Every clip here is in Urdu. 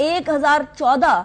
1014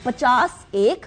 50(1)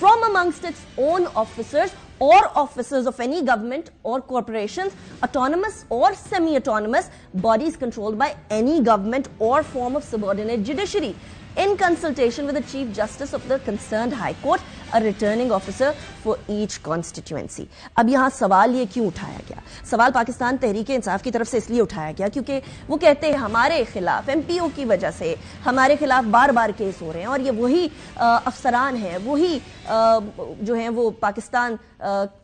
from amongst its own officers or officers of any government or corporations, autonomous or semi-autonomous bodies controlled by any government or form of subordinate judiciary, in consultation with the Chief Justice of the concerned High Court, a returning officer for each constituency. اب یہاں سوال یہ کیوں اٹھایا گیا؟ سوال پاکستان تحریک انصاف کی طرف سے اس لیے اٹھایا گیا کیونکہ وہ کہتے ہیں ہمارے خلاف ایم پی او کی وجہ سے ہمارے خلاف بار بار کیس ہو رہے ہیں، اور یہ وہی افسران ہیں، وہی جو ہیں وہ پاکستان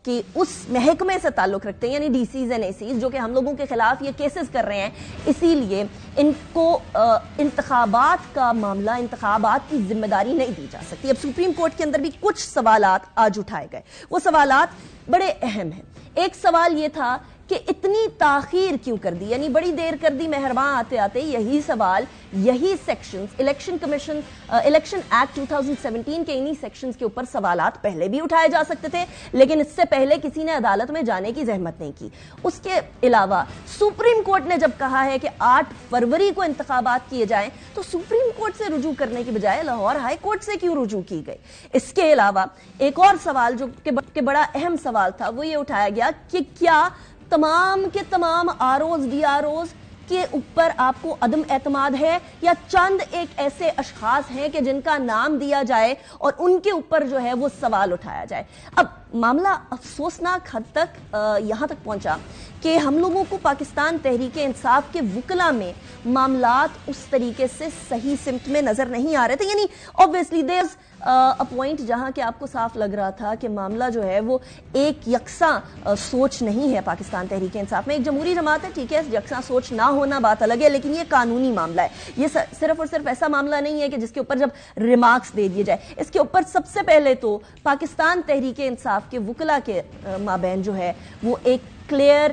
کی اس محکمے سے تعلق رکھتے ہیں، یعنی D Cs and A Cs, جو کہ ہم لوگوں کے خلاف یہ کیسز کر رہے ہیں. اسی لیے ان کو انتخابات کا معاملہ، انتخابات کی ذمہ داری نہیں دی جا سکتی. اب سپریم کورٹ کے اندر بھی کچھ سوالات آج اٹھائے گئے، وہ سوالات بڑے اہم ہیں. ایک سوال یہ تھا کہ اتنی تاخیر کیوں کر دی، یعنی بڑی دیر کر دی مہرباں آتے آتے. یہی سوال، یہی sections election commission election act 2017 کے انہی سیکشنز کے اوپر سوالات پہلے بھی اٹھائے جا سکتے تھے، لیکن اس سے پہلے کسی نے عدالت میں جانے کی زحمت نہیں کی. اس کے علاوہ سپریم کورٹ نے جب کہا ہے کہ 8 فروری کو انتخابات کیے جائیں تو سپریم کورٹ سے رجوع کرنے کی بجائے لاہور ہائی کورٹ سے کیوں رجوع کی گئی. اس کے علاوہ ایک اور سوال جو کہ بڑا اہم سوال تھا، وہ یہ اٹھایا گیا کہ کیا تمام کے تمام R Os D R Os کے اوپر آپ کو عدم اعتماد ہے، یا چند ایک ایسے اشخاص ہیں کہ جن کا نام دیا جائے اور ان کے اوپر جو ہے وہ سوال اٹھایا جائے. اب معاملہ افسوسناک حد تک یہاں تک پہنچا کہ ہم لوگوں کو پاکستان تحریک انصاف کے وکلاء میں معاملات اس طریقے سے صحیح سمت میں نظر نہیں آ رہے تھے. یعنی obviously there's a point جہاں کہ آپ کو صاف لگ رہا تھا کہ معاملہ جو ہے وہ ایک یکساں سوچ نہیں ہے پاکستان تحریک انصاف میں. ایک جمہوری جماعت ہے، ٹھیک ہے، یکساں سوچ نہ ہونا بات الگ ہے، لیکن یہ قانونی معاملہ ہے. یہ صرف اور صرف ایسا معاملہ نہیں ہے کہ جس کے اوپر جب ریمارکس دے دیے جائے. اس کے اوپر سب سے پہلے تو پاکستان تحریک انصاف کے وکلاء کے مابین جو ہے وہ ایک کلیئر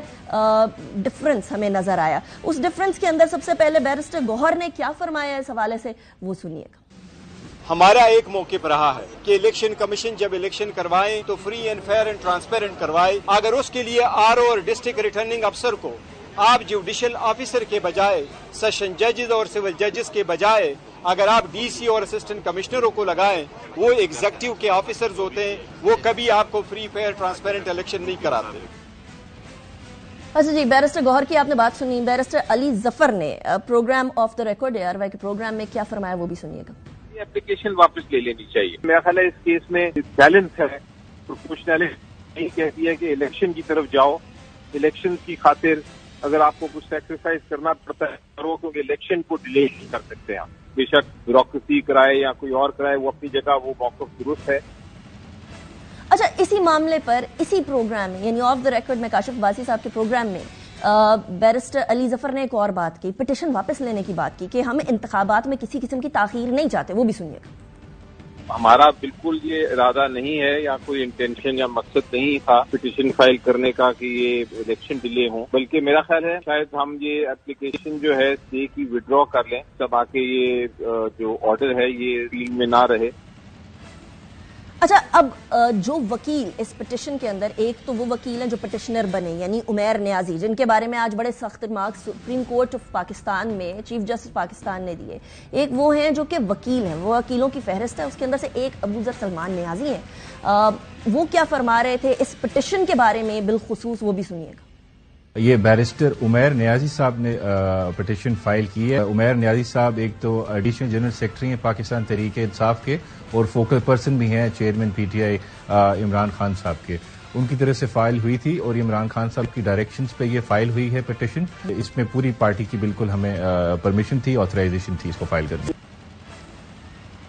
ڈفرنس ہمیں نظر آیا. اس ڈفرنس کے اندر سب سے پہلے بیرسٹر گوہر نے کیا فرمایا اس حوالے سے، وہ سنیے گا. ہمارا ایک موقف رہا ہے کہ الیکشن کمیشن جب الیکشن کروائیں تو free and fair and transparent کروائے. اگر اس کے لیے آر او اور ڈسٹرکٹ ریٹرننگ افسر کو آپ جوڈیشل آفیسر کے بجائے، سیشن ججز اور سول ججز کے بجائے اگر آپ ڈی سی اور اسسٹنٹ کمشنروں کو لگائیں، وہ ایگزیکٹو کے آفیسرز ہوتے ہیں، وہ کبھی آپ کو فری فیئر ٹرانسپیرنٹ الیکشن نہیں کراتے. اچھا جی، بیرسٹر گوہر کی آپ نے بات سنی. بیرسٹر علی ظفر نے program off the record ARY کے پروگرام میں کیا فرمایا وہ بھی سنیے گا. اپلیکیشن واپس لے لینی چاہیے. میرا خیال ہے اس کیس میں بیلنس ہے. پروپورشنلٹی نہیں کہتی ہے کہ الیکشن کی طرف جاؤ، الیکشن کی خاطر اگر آپ کو کچھ سیکریفائز کرنا پڑتا ہے کرو، کیونکہ الیکشن کو ڈیلے نہیں کر سکتے آپ. بے شک بیوروکریسی کرائے یا کوئی اور کرائے، وہ اپنی جگہ وہ موقف درست ہے. اچھا، اسی معاملے پر اسی پروگرام میں یعنی آف دا ریکارڈ میں کاشف عباسی صاحب کے پروگرام میں بیرسٹر علی ظفر نے ایک اور بات کی، پٹیشن واپس لینے کی بات کی کہ ہم انتخابات میں کسی قسم کی تاخیر نہیں چاہتے، وہ بھی سنیے گا. ہمارا بالکل یہ ارادہ نہیں ہے یا کوئی انٹینشن یا مقصد نہیں تھا پٹیشن فائل کرنے کا کہ یہ الیکشن ڈیلے ہوں، بلکہ میرا خیال ہے شاید ہم یہ اپلیکیشن جو ہے اسٹے کی وڈرا کر لیں تب آ کے یہ جو آرڈر ہے یہ فیلڈ میں نہ رہے. اچھا، اب جو وکیل اس پٹیشن کے اندر، ایک تو وہ وکیل ہیں جو پٹیشنر بنے یعنی عمیر نیازی، جن کے بارے میں آج بڑے سخت marks supreme court of Pakistan میں چیف جسٹس پاکستان نے دیے. ایک وہ ہیں جو کہ وکیل ہیں، وہ وکیلوں کی فہرست ہے، اس کے اندر سے ایک ابو ذر سلمان نیازی ہیں. وہ کیا فرما رہے تھے اس پٹیشن کے بارے میں بالخصوص، وہ بھی سنیے گا. یہ بیرسٹر عمیر نیازی صاحب نے پٹیشن فائل کی ہے. عمیر نیازی صاحب ایک تو ایڈیشنل جنرل سیکرٹری ہیں پاکستان تحریک انصاف کے، اور فوکل پرسن بھی ہیں chairman P T I Imran Khan صاحب کے. ان کی طرف سے فائل ہوئی تھی اور عمران خان صاحب کی ڈائریکشنز پہ یہ فائل ہوئی ہے پٹیشن. اس میں پوری پارٹی کی بالکل ہمیں پرمیشن تھی، آتھرائزیشن تھی اس کو فائل کرنے.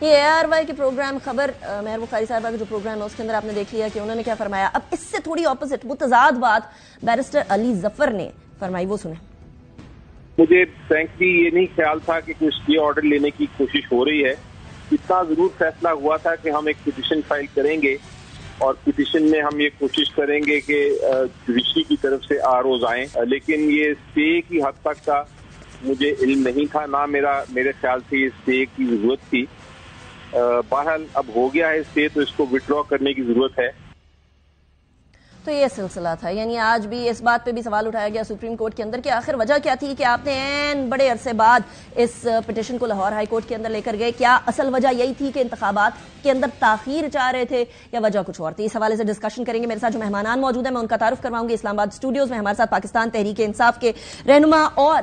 یہ ARY کے پروگرام خبر مہر بخاری صاحبہ کا جو پروگرام ہے اس کے اندر آپ نے دیکھ لیا کہ انہوں نے کیا فرمایا. اب اس سے تھوڑی اپوزٹ متضاد بات بیرسٹر علی ظفر نے فرمائی، وہ سنیں. مجھے فرینکلی یہ نہیں خیال تھا کہ کوئی اسٹے آرڈر لینے کی کوشش ہو رہی ہے. اتنا ضرور فیصلہ ہوا تھا کہ ہم ایک پٹیشن فائل کریں گے اور پٹیشن میں ہم یہ کوشش کریں گے کہ جوڈیشری کی طرف سے آروز آئیں، لیکن یہ اسٹے کی حد تک کا مجھے علم نہیں تھا، نہ میرے خیال سے یہ اسٹے کی ضرورت تھی. بہرحال اب ہو گیا ہے اسٹے تو اس کو وڈرا کرنے کی ضرورت ہے. تو یہ سلسلہ تھا. یعنی آج بھی اس بات پہ بھی سوال اٹھایا گیا سپریم کورٹ کے اندر کہ آخر وجہ کیا تھی کہ آپ نے این بڑے عرصے بعد اس پٹیشن کو لاہور ہائی کورٹ کے اندر لے کر گئے. کیا اصل وجہ یہی تھی کہ انتخابات کے اندر تاخیر چاہ رہے تھے یا وجہ کچھ اور تھی؟ اس حوالے سے ڈسکشن کریں گے. میرے ساتھ جو مہمانان موجود ہیں میں ان کا تعارف کرواؤں گی. اسلام آباد اسٹوڈیوز میں ہمارے ساتھ پاکستان تحریک انصاف کے رہنما اور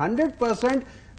100%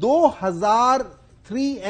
2003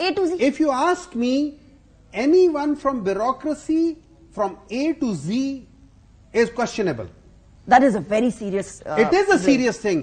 A to Z. If you ask me, anyone from bureaucracy from A to Z is questionable. That is a very serious. It is a serious thing.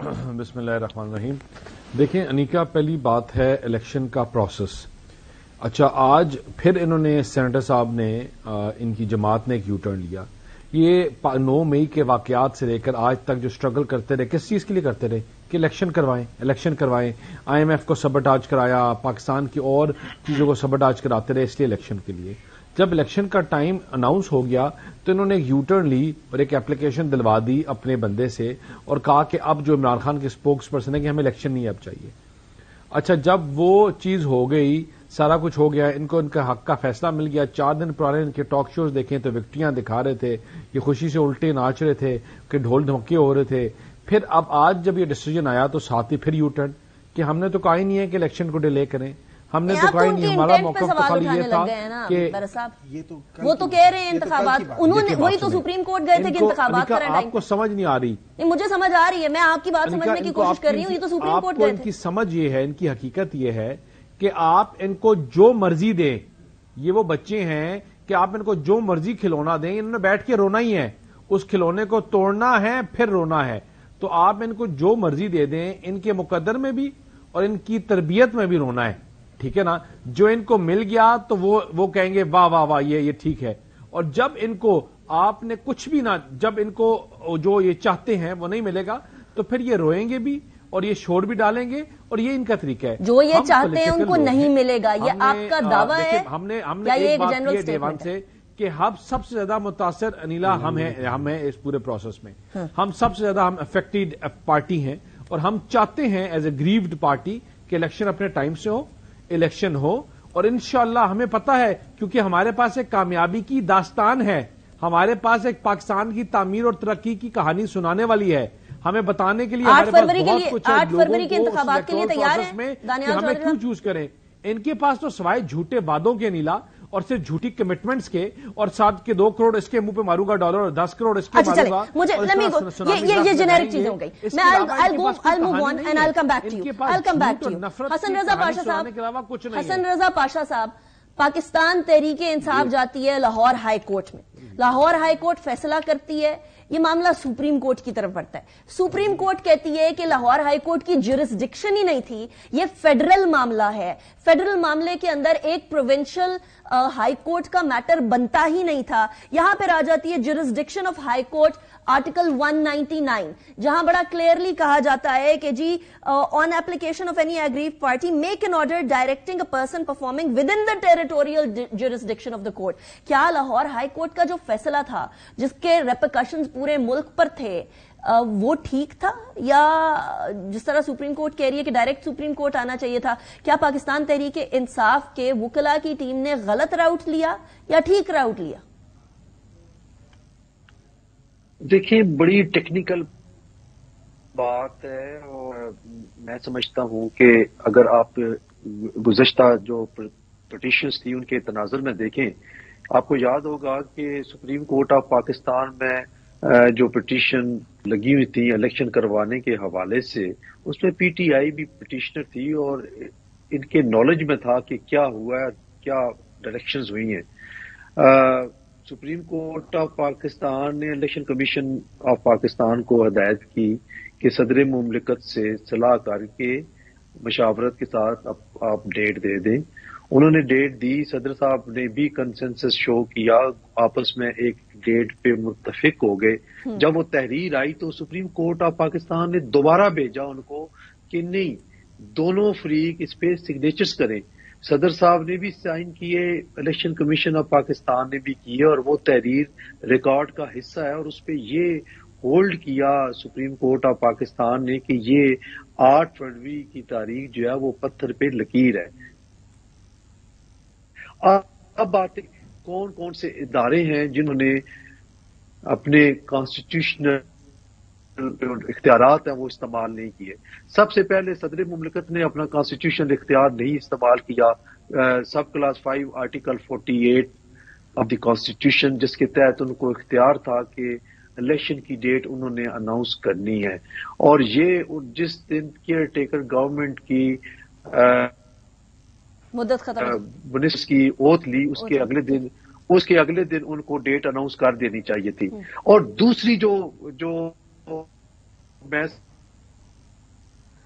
بسم اللہ الرحمن الرحیم. دیکھیں انیکا، پہلی بات ہے الیکشن کا پروسیس. اچھا، آج پھر انہوں نے سینیٹر صاحب نے ان کی جماعت نے ایک یو ٹرن لیا. یہ 9 مئی کے واقعات سے لے کر آج تک جو اسٹرگل کرتے رہے، کس چیز کے لیے کرتے رہے؟ کہ الیکشن کروائیں. آئی ایم ایف کو سبٹاج کرایا، پاکستان کی اور چیزوں کو سبٹاج کراتے رہے، اس لیے الیکشن کے لیے. جب الیکشن کا ٹائم اناؤنس ہو گیا تو انہوں نے ایک یو ٹرن لی اور ایک اپلیکیشن دلوا دی اپنے بندے سے اور کہا کہ اب جو عمران خان کے اسپوکس پرسن ہے کہ ہمیں الیکشن نہیں اب چاہیے. اچھا، جب وہ چیز ہو گئی، سارا کچھ ہو گیا، ان کو ان کا حق کا فیصلہ مل گیا. 4 دن پرانے ان کے ٹاک شوز دیکھیں تو وکٹریاں دکھا رہے تھے، یہ خوشی سے الٹے ناچ رہے تھے کہ ڈھول دھمکے ہو رہے تھے. پھر اب آج جب یہ ڈیسیجن آیا تو ساتھ ہی پھر یو ٹرن کہ ہم نے تو کہا ہی نہیں ہے کہ الیکشن کو ڈیلے کریں، ہم نے تو کہا ہی نہیں. ہمارا موقف تو خالی یہ تھا کہ وہ تو کہہ رہے ہیں انتخابات، انہوں نے وہی تو سپریم کورٹ گئے تھے کہ انتخابات کریں. آپ کو سمجھ نہیں آ رہی؟ مجھے سمجھ آ رہی ہے، میں آپ کی بات سمجھنے کی کوشش کر رہی ہوں. یہ تو سپریم کورٹ گئے تھے. ان کی سمجھ یہ ہے، ان کی حقیقت یہ ہے کہ آپ ان کو جو مرضی دیں. یہ وہ بچے ہیں کہ آپ ان کو جو مرضی کھلونا دیں، انہوں نے بیٹھ کے رونا ہی ہے. اس کھلونے کو توڑنا ہے پھر رونا ہے. تو آپ ان کو جو مرضی دے دیں، ان کے مقدر میں بھی اور ان کی تربیت میں بھی رونا ہے. ٹھیک ہے نا؟ جو ان کو مل گیا تو وہ کہیں گے واہ واہ واہ یہ ٹھیک ہے. اور جب ان کو آپ نے کچھ بھی نہ، جب ان کو جو یہ چاہتے ہیں وہ نہیں ملے گا تو پھر یہ روئیں گے بھی اور یہ شور بھی ڈالیں گے. اور یہ ان کا طریقہ ہے. جو یہ چاہتے ہیں ان کو نہیں ملے گا، یہ آپ کا دعویٰ ہے. ہم نے ایک بات کی ہے دیوان سے کہ ہم سب سے زیادہ متاثر انیلا ہم ہیں اس پورے پروسیس میں. ہم سب سے زیادہ ہم افیکٹڈ پارٹی ہیں اور ہم چاہتے ہیں ایز اے گریوڈ پارٹی کہ الیکشن اپنے ٹائم سے ہو، الیکشن ہو. اور انشاءاللہ ہمیں پتا ہے کیونکہ ہمارے پاس ایک کامیابی کی داستان ہے، ہمارے پاس ایک پاکستان کی تعمیر اور ترقی کی کہانی سنانے والی ہے. ہمیں بتانے کے لیے 8 فروری کے انتخابات کے لیے تیار ہیں کہ ہمیں کیوں چوز کریں. ان کے پاس تو سوائے جھوٹے وعدوں کے نیلا اور صرف جھوٹی کمٹمنٹس کے اور 7 کے 2 کروڑ اس کے منہ پہ ماروں گا ڈالر اور 10 کروڑ اس کے ماروں گا. مجھے یہ جنیرک چیزیں ہو گئی. میں I'll move on and I'll come back to you. حسن رضا پاشا صاحب، پاکستان تحریک انصاف جاتی ہے لاہور ہائی کورٹ میں. لاہور ہائی کورٹ فیصلہ کرتی ہے، یہ معاملہ سپریم کورٹ کی طرف بڑھتا ہے. سپریم کورٹ کہتی ہے کہ لاہور ہائی کورٹ کی جورسڈکشن ہی نہیں تھی، یہ فیڈرل معاملہ ہے. فیڈرل معاملے کے اندر ایک پروونشل ہائی کورٹ کا میٹر بنتا ہی نہیں تھا. یہاں پر آ جاتی ہے jurisdiction of high court article 199، جہاں بڑا کلیئرلی کہا جاتا ہے کہ جی on application of any aggrieved party make an order directing a person performing within the territorial jurisdiction of the court. کیا لاہور ہائی کورٹ کا جو فیصلہ تھا جس کے ریپرکشنز پورے ملک پر تھے وہ ٹھیک تھا، یا جس طرح سپریم کورٹ کہہ رہی ہے کہ ڈائریکٹ سپریم کورٹ آنا چاہیے تھا؟ کیا پاکستان تحریک انصاف کے وکلاء کی ٹیم نے غلط راؤٹ لیا یا ٹھیک راؤٹ لیا؟ دیکھیں، بڑی ٹیکنیکل بات ہے اور میں سمجھتا ہوں کہ اگر آپ گزشتہ جو پٹیشنز تھی ان کے تناظر میں دیکھیں، آپ کو یاد ہوگا کہ سپریم کورٹ آف پاکستان میں جو پٹیشن لگی ہوئی تھی الیکشن کروانے کے حوالے سے، اس میں پی ٹی آئی بھی پٹیشنر تھی اور ان کے نالج میں تھا کہ کیا ہوا ہے، کیا ڈائریکشنز ہوئی ہیں. سپریم کورٹ آف پاکستان نے الیکشن کمیشن آف پاکستان کو ہدایت کی کہ صدر مملکت سے صلاح کر کے مشاورت کے ساتھ آپ ڈیٹ دے دیں. انہوں نے ڈیٹ دی، صدر صاحب نے بھی کنسنسس شو کیا، آپس میں ایک ڈیٹ پہ متفق ہو گئے. جب وہ تحریر آئی تو سپریم کورٹ آف پاکستان نے دوبارہ بھیجا ان کو کہ نہیں، دونوں فریق اس پہ سگنیچرز کریں. صدر صاحب نے بھی سائن کیے، الیکشن کمیشن آف پاکستان نے بھی کیے، اور وہ تحریر ریکارڈ کا حصہ ہے. اور اس پہ یہ ہولڈ کیا سپریم کورٹ آف پاکستان نے کہ یہ 8 فروری کی تاریخ جو ہے وہ پتھر پہ لکیر ہے. اب بات کون کون سے ادارے ہیں جنہوں نے اپنے کانسٹیٹیوشنل اختیارات ہیں وہ استعمال نہیں کیے. سب سے پہلے صدر مملکت نے اپنا کانسٹیٹیوشنل اختیار نہیں استعمال کیا. Sub class 5 article 48 of the constitution, جس کے تحت ان کو اختیار تھا کہ الیکشن کی ڈیٹ انہوں نے اناؤنس کرنی ہے. اور یہ جس دن کیئر ٹیکر گورنمنٹ کی مدت ختم منسٹر کی اوتھ لی، اس کے اگلے دن ان کو ڈیٹ اناؤنس کر دینی چاہیے تھی. اور دوسری جو میں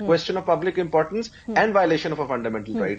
question of public importance and violation of a fundamental right.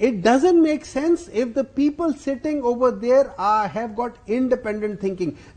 it doesn't make sense if the people sitting over there have got independent thinking.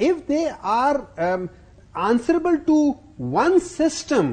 if they are answerable to one system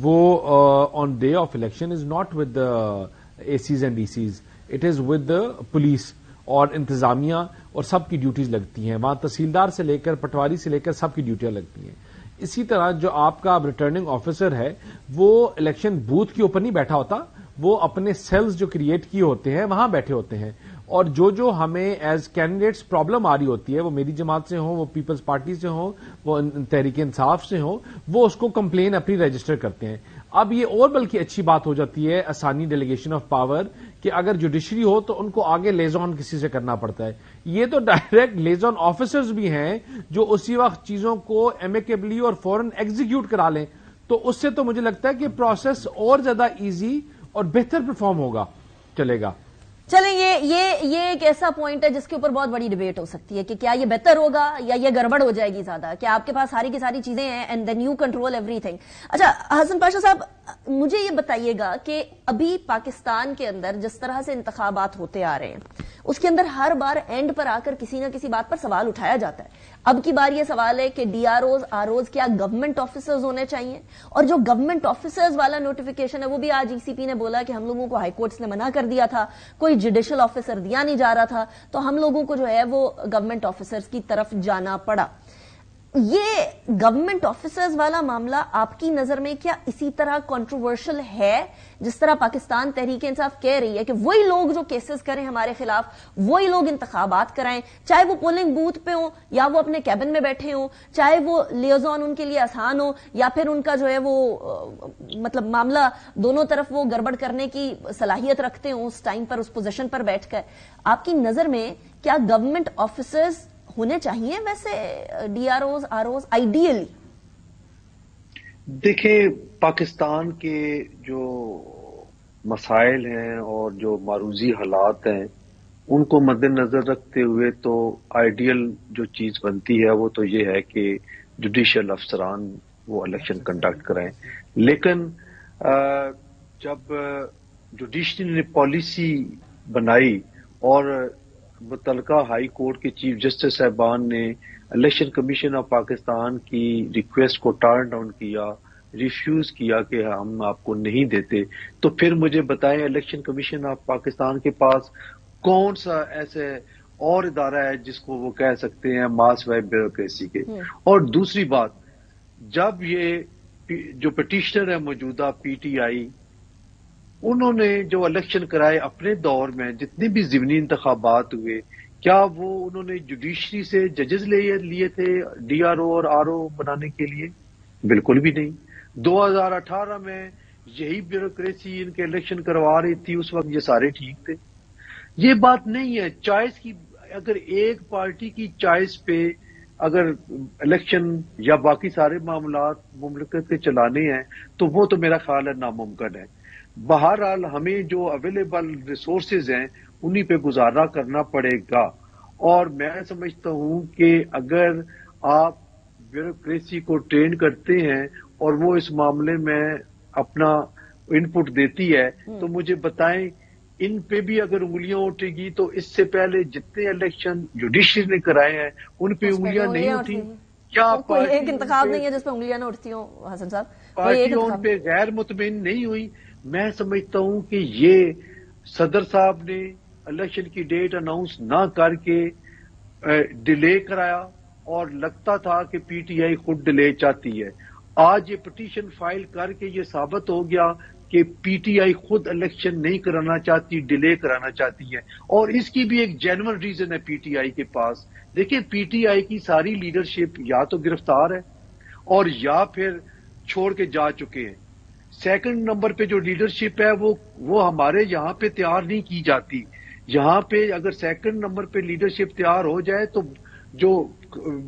وہ on day of election is not with A Cs and D Cs, it is with police اور انتظامیہ اور سب کی ڈیوٹیز لگتی ہیں. وہاں تحصیلدار سے لے کر پٹواری سے لے کر سب کی ڈیوٹیاں لگتی ہیں. اسی طرح جو آپ کا ریٹرننگ آفیسر ہے وہ الیکشن بوتھ کے اوپر نہیں بیٹھا ہوتا, وہ اپنے سیلز جو کریٹ کیے ہوتے ہیں وہاں بیٹھے ہوتے ہیں. اور جو ہمیں ایز کینڈیڈیٹس پرابلم آ رہی ہوتی ہے, وہ میری جماعت سے ہوں, وہ پیپلز پارٹی سے ہوں, وہ تحریک انصاف سے ہوں, وہ اس کو کمپلین اپنی رجسٹر کرتے ہیں. اب یہ اور بلکہ اچھی بات ہو جاتی ہے آسانی ڈیلیگیشن آف پاور, کہ اگر جوڈیشری ہو تو ان کو آگے لیزون کسی سے کرنا پڑتا ہے. یہ تو ڈائریکٹ لیزون آفیسرز بھی ہیں جو اسی وقت چیزوں کو ایمیکیبلی اور فوراً ایگزیکیوٹ کرا لیں, تو اس سے تو مجھے لگتا ہے کہ پروسیس اور زیادہ ایزی اور بہتر پرفارم ہوگا, چلے گا. چلیں یہ ایک ایسا پوائنٹ ہے جس کے اوپر بہت بڑی ڈیبیٹ ہو سکتی ہے کہ کیا یہ بہتر ہوگا یا یہ گڑبڑ ہو جائے گی زیادہ, کہ آپ کے پاس ساری کی ساری چیزیں ہیں اینڈ دین یو کنٹرول ایوری تھنگ. اچھا حسن پاشا صاحب, مجھے یہ بتائیے گا کہ ابھی پاکستان کے اندر جس طرح سے انتخابات ہوتے آ رہے ہیں اس کے اندر ہر بار اینڈ پر آ کر کسی نہ کسی بات پر سوال اٹھایا جاتا ہے. اب کی بار یہ سوال ہے کہ D R Os R Os کیا گورنمنٹ آفیسرز ہونے چاہیے, اور جو گورنمنٹ آفیسرز والا نوٹیفیکیشن ہے وہ بھی آج ای سی پی نے بولا کہ ہم لوگوں کو ہائی کورٹس نے منع کر دیا تھا, کوئی جوڈیشل آفیسر دیا نہیں جا رہا تھا, تو ہم لوگوں کو جو ہے وہ گورنمنٹ آفیسرز کی طرف جانا پڑا. یہ گورنمنٹ آفیسرز والا معاملہ آپ کی نظر میں کیا اسی طرح کنٹروورشل ہے جس طرح پاکستان تحریک انصاف کہہ رہی ہے کہ وہی لوگ جو کیسز کریں ہمارے خلاف, وہی لوگ انتخابات کرائیں, چاہے وہ پولنگ بوتھ پہ ہوں یا وہ اپنے کیبن میں بیٹھے ہوں, چاہے وہ لیزون ان کے لیے آسان ہو یا پھر ان کا جو ہے وہ مطلب معاملہ دونوں طرف وہ گڑبڑ کرنے کی صلاحیت رکھتے ہوں اس ٹائم پر, اس پوزیشن پر بیٹھ کر. آپ کی نظر میں کیا گورنمنٹ آفیسرز ہونے چاہیے ویسے D R Os R Os ideally? دیکھیں, پاکستان کے جو مسائل ہیں اور جو معروضی حالات ہیں ان کو مد نظر رکھتے ہوئے تو آئیڈیل جو چیز بنتی ہے وہ تو یہ ہے کہ جوڈیشل افسران وہ الیکشن کنڈکٹ کریں. لیکن جب جوڈیشری نے پالیسی بنائی اور متعلقہ ہائی کورٹ کے چیف جسٹس صاحبان نے الیکشن کمیشن آف پاکستان کی ریکویسٹ کو ٹرن ڈاؤن کیا, ریفیوز کیا کہ ہم آپ کو نہیں دیتے, تو پھر مجھے بتائیں الیکشن کمیشن آف پاکستان کے پاس کون سا ایسے اور ادارہ ہے جس کو وہ کہہ سکتے ہیں ماس ویب بیوروکریسی کے. اور دوسری بات, جب یہ جو پٹیشنر ہے موجودہ پی ٹی آئی, انہوں نے جو الیکشن کرائے اپنے دور میں جتنے بھی ضمنی انتخابات ہوئے, کیا وہ انہوں نے جوڈیشری سے ججز لیے تھے ڈی آر او اور آر او بنانے کے لیے؟ بالکل بھی نہیں. 2018 میں یہی بیوروکریسی ان کے الیکشن کروا رہی تھی, اس وقت یہ سارے ٹھیک تھے. یہ بات نہیں ہے چوائس کی. اگر ایک پارٹی کی چوائس پہ اگر الیکشن یا باقی سارے معاملات مملکت کے چلانے ہیں تو وہ تو میرا خیال ہے ناممکن ہے. بہرحال ہمیں جو اویلیبل ریسورسز ہیں انہی پہ گزارا کرنا پڑے گا. اور میں سمجھتا ہوں کہ اگر آپ بیوروکریسی کو ٹرین کرتے ہیں اور وہ اس معاملے میں اپنا انپٹ دیتی ہے تو مجھے بتائیں ان پہ بھی اگر انگلیاں اٹھے گی تو اس سے پہلے جتنے الیکشن جوڈیشری نے کرائے ہیں ان پہ انگلیاں نہیں اٹھی. کیا کوئی ایک انتخاب نہیں ہے جس پہ انگلیاں نہ اٹھتی ہوں حسن صاحب؟ پارٹیوں ان پہ غیر مطمئن نہیں ہوئی. میں سمجھتا ہوں کہ یہ صدر صاحب نے الیکشن کی ڈیٹ اناؤنس نہ کر کے ڈیلے کرایا اور لگتا تھا کہ پی ٹی آئی خود ڈیلے چاہتی ہے. آج یہ پٹیشن فائل کر کے یہ ثابت ہو گیا کہ پی ٹی آئی خود الیکشن نہیں کرانا چاہتی, ڈیلے کرانا چاہتی ہے. اور اس کی بھی ایک جینون ریزن ہے پی ٹی آئی کے پاس. دیکھیں, پی ٹی آئی کی ساری لیڈرشپ یا تو گرفتار ہے اور یا پھر چھوڑ کے جا چکے ہیں. سیکنڈ نمبر پہ جو لیڈرشپ ہے وہ ہمارے یہاں پہ تیار نہیں کی جاتی. یہاں پہ اگر سیکنڈ نمبر پہ لیڈرشپ تیار ہو جائے تو جو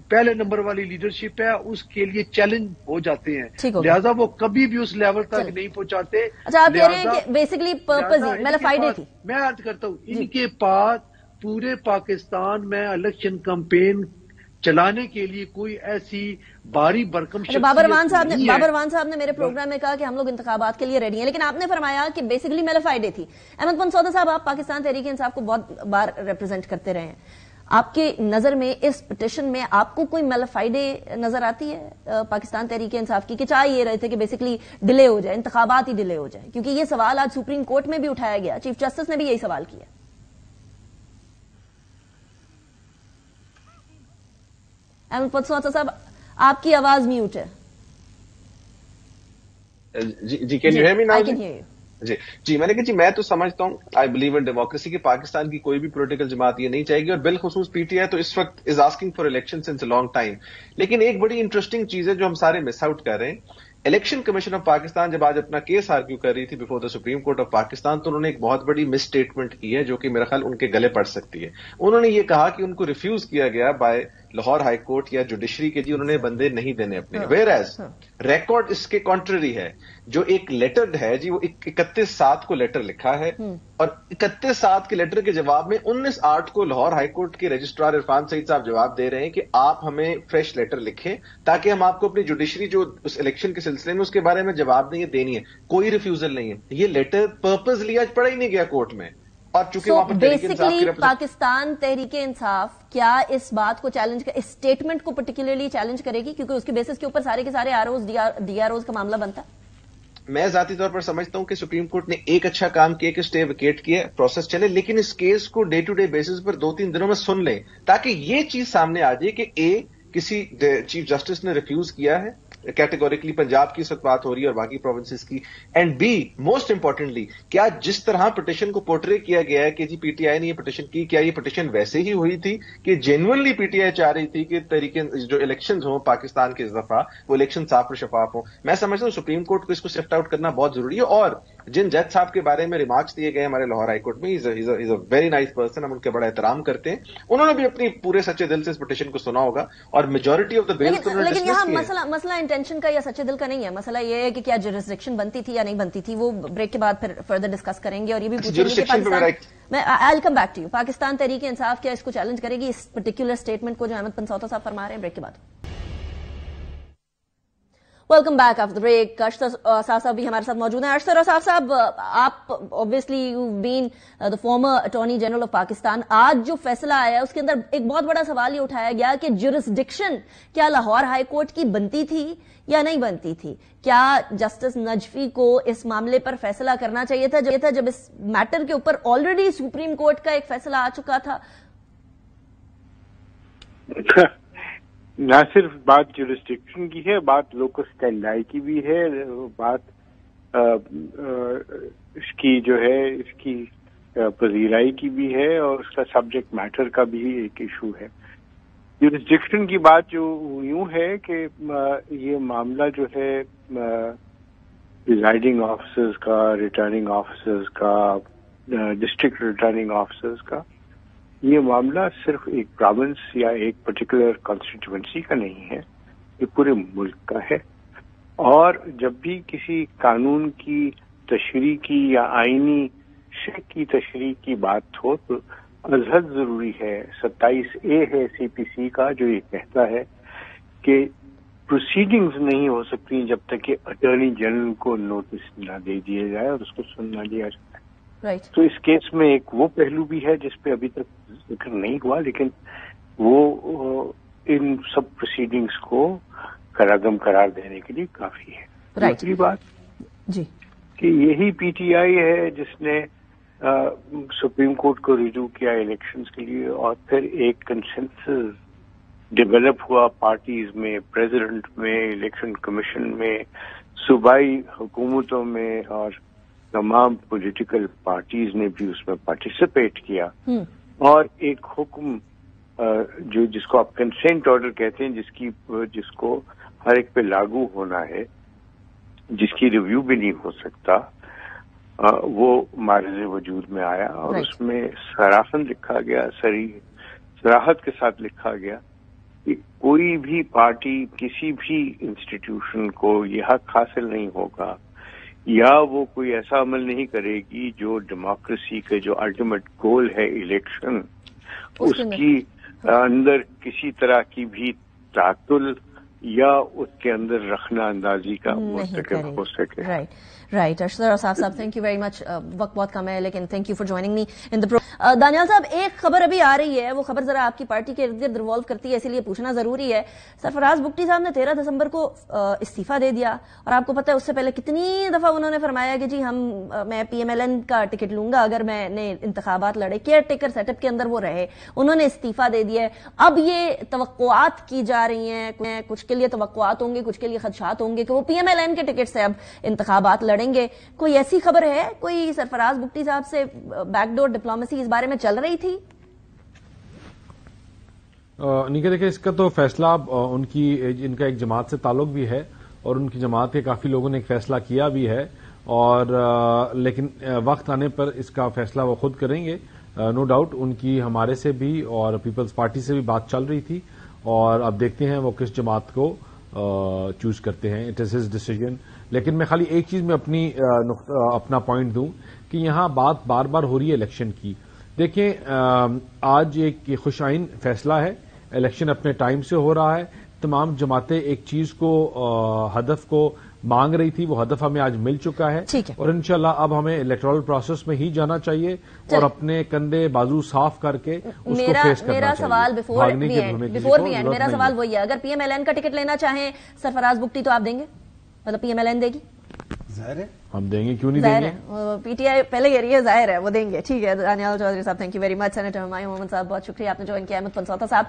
پہلے نمبر والی لیڈرشپ ہے اس کے لیے چیلنج ہو جاتے ہیں, لہذا وہ کبھی بھی اس لیول تک نہیں پہنچاتے. اچھا, آپ کہہ رہے ہیں کہ بیسیکلی پرپز ہی تھی. میں عرض کرتا ہوں ان کے پاس پورے پاکستان میں الیکشن کمپین چلانے کے لیے کوئی ایسی باری برکم بابر وان صاحب نے میرے پروگرام میں کہا کہ ہم لوگ انتخابات کے لیے ریڈی ہیں, لیکن آپ نے فرمایا کہ بیسیکلی میلافائڈے تھی. احمد بن سودا صاحب, آپ پاکستان تحریک انصاف کو بہت بار ریپرزینٹ کرتے رہے ہیں, آپ کے نظر میں اس پٹیشن میں آپ کو کوئی میلافائڈے نظر آتی ہے پاکستان تحریک انصاف کی، کہ چاہ یہ رہے تھے کہ بیسکلی ڈیلے ہو جائے، انتخابات ہی ڈیلے ہو جائے؟ کیونکہ یہ سوال آج سپریم کورٹ میں بھی اٹھایا گیا، چیف جسٹس نے بھی یہی سوال کیا. احمد پتسوتا صاحب آپ کی آواز میوٹ ہے. جی can you hear me now? I can hear you. جی میں نے کہا میں تو سمجھتا ہوں آئی بلیو ان ڈیموکریسی کہ پاکستان کی کوئی بھی پولیٹیکل جماعت یہ نہیں چاہے گی، اور بالخصوص پی ٹی آئی تو اس وقت is asking for election since a long time. لیکن ایک بڑی انٹرسٹنگ چیز ہے جو ہم سارے مس آؤٹ کر رہے ہیں. الیکشن کمیشن آف پاکستان جب آج اپنا کیس آرگیو کر رہی تھی before the supreme court of Pakistan, تو انہوں نے ایک بہت بڑی مس اسٹیٹمنٹ کی ہے جو کہ میرا خیال ان کے گلے پڑ سکتی ہے. انہوں نے یہ کہا کہ ان کو ریفیوز کیا گیا بائی لاہور ہائی کورٹ یا جوڈیشری کے، جی انہوں نے بندے نہیں دینے اپنے. ویئر ایز ریکارڈ اس کے کانٹرری ہے. جو ایک لیٹر ہے جی وہ 31/7 کو لیٹر لکھا ہے، اور 31/7 کے لیٹر کے جواب میں 19/8 کو لاہور ہائی کورٹ کے رجسٹرار عرفان سعید صاحب جواب دے رہے ہیں کہ آپ ہمیں فریش لیٹر لکھیں تاکہ ہم آپ کو اپنی جوڈیشری جو اس الیکشن کے سلسلے میں اس کے بارے میں جواب نہیں دینی ہے. کوئی ریفیوزل نہیں ہے. یہ لیٹر پرپزلی آج پڑھا ہی نہیں گیا کورٹ میں. اور چونکہ وہاں پر بیسکلی پاکستان تحریک انصاف کیا اس بات کو چیلنج اس اسٹیٹمنٹ کو پرٹیکولرلی چیلنج کرے گی کیونکہ اس کے بیسس کے اوپر سارے کے سارے R Os D R Os کا معاملہ بنتا ہے؟ میں ذاتی طور پر سمجھتا ہوں کہ سپریم کورٹ نے ایک اچھا کام کیا کہ اسٹے ویکیٹ کیا، پروسیس چلے، لیکن اس کیس کو ڈے ٹو ڈے بیسس پر 2-3 دنوں میں سن لیں تاکہ یہ چیز سامنے آ جائے کہ اے کسی چیف جسٹس نے ریفیوز کیا ہے کیٹیگوریکلی، پنجاب کی اس وقت بات ہو رہی ہے اور باقی پروونسز کی، اینڈ بی موسٹ امپورٹنٹلی کیا جس طرح پٹیشن کو پورٹرے کیا گیا ہے کہ جی پی ٹی آئی نے یہ پٹیشن کی، کیا یہ پٹیشن ویسے ہی ہوئی تھی کہ جینوئنلی پی ٹی آئی چاہ رہی تھی کہ طریقے جو الیکشنز ہوں پاکستان کے اس دفعہ وہ الیکشن صاف اور شفاف ہوں. میں سمجھتا ہوں سپریم کورٹ کو اس کو سفٹ آؤٹ کرنا بہت ضروری ہے. اور جن جج صاحب کے بارے میں ریمارکس دیے گئے ہمارے لاہور ہائی کورٹ میں، از اے ویری نائس پرسن، ہم ان کے بڑا احترام کرتے ہیں. انہوں نے بھی اپنی پورے سچے دل سے اس پٹیشن کو سنا ہوگا اور میجورٹی آف دا بیل. لیکن یہاں مسئلہ انٹینشن کا یا سچے دل کا نہیں ہے، مسئلہ یہ ہے کہ کیا جورسڈکشن بنتی تھی یا نہیں بنتی تھی. وہ بریک کے بعد پھر فردر ڈسکس کریں گے اور یہ بھی پوچھیں گے کہ Pakistan I'll come back to you. Pakistan Tehreek Insaf کیا اس کو چیلنج کرے گی اس پرٹیکولر اسٹیٹمنٹ کو جو احمد پنسوتا صاحب فرما رہے ہیں؟ بریک کے بعد. Welcome back after break. اشتر صاحب صاحب بھی ہمارے ساتھ موجود ہیں. اشتر صاحب آپ obviously you've been the former Attorney General of Pakistan. آج جو فیصلہ آیا اس کے اندر ایک بہت بڑا سوال یہ اٹھایا گیا کہ جورسڈکشن کیا لاہور ہائی کورٹ کی بنتی تھی یا نہیں بنتی تھی؟ کیا جسٹس نجفی کو اس معاملے پر فیصلہ کرنا چاہیے تھا جب اس میٹر کے اوپر آلریڈی سپریم کورٹ کا ایک فیصلہ آ چکا تھا؟ نہ صرف بات جورسڈکشن کی ہے، بات لوکس اسٹینڈائی کی بھی ہے، بات اس کی جو ہے اس کی پذیرائی کی بھی ہے، اور اس کا سبجیکٹ میٹر کا بھی ایک ایشو ہے. جورسڈکشن کی بات جو یوں ہے کہ یہ معاملہ جو ہے ریزائڈنگ آفیسرز کا، ریٹرننگ آفیسرز کا، ڈسٹرکٹ ریٹرننگ آفیسرز کا، یہ معاملہ صرف ایک پروونس یا ایک پرٹیکولر کانسٹیٹوئنسی کا نہیں ہے، یہ پورے ملک کا ہے. اور جب بھی کسی قانون کی تشریح کی یا آئینی شے کی تشریح کی بات ہو تو ازحد ضروری ہے. 27A ہے سی پی سی کا جو یہ کہتا ہے کہ پروسیڈنگز نہیں ہو سکتی جب تک کہ اٹارنی جنرل کو نوٹس نہ دے دیا جائے اور اس کو سن نہ لیا جائے. تو اس کیس میں ایک وہ پہلو بھی ہے جس پہ ابھی تک ذکر نہیں ہوا، لیکن وہ ان سب پروسیڈنگز کو عدم قرار دینے کے لیے کافی ہے. دوسری بات جی کہ یہی پی ٹی آئی ہے جس نے سپریم کورٹ کو ریجو کیا الیکشنز کے لیے، اور پھر ایک کنسنسس ڈیولپ ہوا پارٹیز میں، پریزیڈنٹ میں، الیکشن کمیشن میں، صوبائی حکومتوں میں، اور تمام پولیٹیکل پارٹیز نے بھی اس میں پارٹیسپیٹ کیا، اور ایک حکم جس کو آپ کنسینٹ آرڈر کہتے ہیں، جس کو ہر ایک پہ لاگو ہونا ہے، جس کی ریویو بھی نہیں ہو سکتا، وہ معرض وجود میں آیا. اور اس میں صراحت لکھا گیا، صراحت کے ساتھ لکھا گیا کہ کوئی بھی پارٹی کسی بھی انسٹیٹیوشن کو یہ حق حاصل نہیں ہوگا یا وہ کوئی ایسا عمل نہیں کرے گی جو ڈیموکریسی کے جو الٹیمیٹ گول ہے الیکشن، اس کی اندر کسی طرح کی بھی تعطل یا اس کے اندر رخنہ اندازی کا مرتکب ہو سکے. رائٹ ارشد صاحب تھینک یو ویری مچ. وقت بہت کم ہے لیکن thank you for joining me in the program. Daniyal صاحب ایک خبر ابھی آ رہی ہے, وہ خبر ذرا آپ کی پارٹی کے ارد گرد ریوالو کرتی ہے, اسی لیے پوچھنا ضروری ہے. سرفراز بگٹی صاحب نے 13 دسمبر کو استعفیٰ دے دیا اور آپ کو پتا ہے اس سے پہلے کتنی دفعہ انہوں نے فرمایا کہ جی میں پی ایم ایل این کا ٹکٹ لوں گا اگر میں نے انتخابات لڑے, کیئر ٹیکر سیٹ اپ کے اندر وہ رہے, انہوں نے استعفیٰ دے دیا ہے. اب یہ توقعات کی جا رہی ہیں, کچھ کے لیے توقعات ہوں گے, کچھ کے لیے خدشات ہوں گے کہ وہ پی ایم ایل این کے ٹکٹ سے اب انتخابات لڑیں گے. کوئی ایسی خبر ہے, کوئی سرفراز بگٹی صاحب سے بیک ڈور ڈپلومیسی اس بارے میں چل رہی تھی؟ انیکا دیکھیں, اس کا تو فیصلہ ان کا ایک جماعت سے تعلق بھی ہے اور ان کی جماعت کے کافی لوگوں نے ایک فیصلہ کیا بھی ہے, اور لیکن وقت آنے پر اس کا فیصلہ وہ خود کریں گے. نو ڈاؤٹ ان کی ہمارے سے بھی اور پیپلز پارٹی سے بھی بات چل رہی تھی, اور اب دیکھتے ہیں وہ کس جماعت کو چوز کرتے ہیں. It is his decision. لیکن میں خالی ایک چیز میں اپنا پوائنٹ دوں کہ یہاں بات بار بار ہو رہی ہے الیکشن کی. دیکھیں, آج ایک خوش آئین فیصلہ ہے, الیکشن اپنے ٹائم سے ہو رہا ہے. تمام جماعتیں ایک چیز کو ہدف کو مانگ رہی تھی, وہ ہدف ہمیں آج مل چکا ہے, اور انشاءاللہ اب ہمیں الیکٹورل پروسیس میں ہی جانا چاہیے اور اپنے کندھے بازو صاف کر کے اس کو فیس کرنا میرا سوال بفور دی اینڈ میرا سوال وہی ہے, اگر پی ایم ایل این کا ٹکٹ لینا چاہیں سرفراز بگٹی تو آپ دیں گے؟ مطلب پی ایم ایل این دے گی؟ ظاہر ہے ہم دیں گے, کیوں نہیں دیں گے؟ پی ٹی آئی پہلے کہہ رہی ہے, ظاہر ہے وہ دیں گے. ٹھیک ہے, دانیال چودھری صاحب thank you very much. Senator Humayun Mohammad صاحب بہت شکریہ, آپ نے جوائن کیا. احمد پنسوتا صاحب,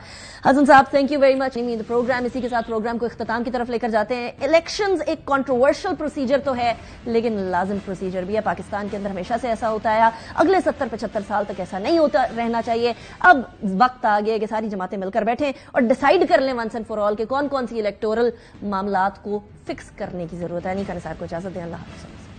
حسن صاحب thank you very much. Program اسی کے ساتھ پروگرام کو اختتام کی طرف لے کر جاتے ہیں. الیکشنز ایک کنٹروورشل پروسیجر تو ہے لیکن لازم پروسیجر بھی ہے. پاکستان کے اندر ہمیشہ سے ایسا ہوتا ہے, اگلے 70-75 سال تک ایسا نہیں ہوتا رہنا چاہیے. اب وقت آ گیا کہ ساری جماعتیں مل کر بیٹھیں اور ڈیسائیڈ کر لیں ونس اینڈ فار آل کہ کون کون سی الیکٹورل معاملات کو فکس کرنے کی ضرورت ہے. انیکا نثار کو اجازت دیں. اللہ حافظ.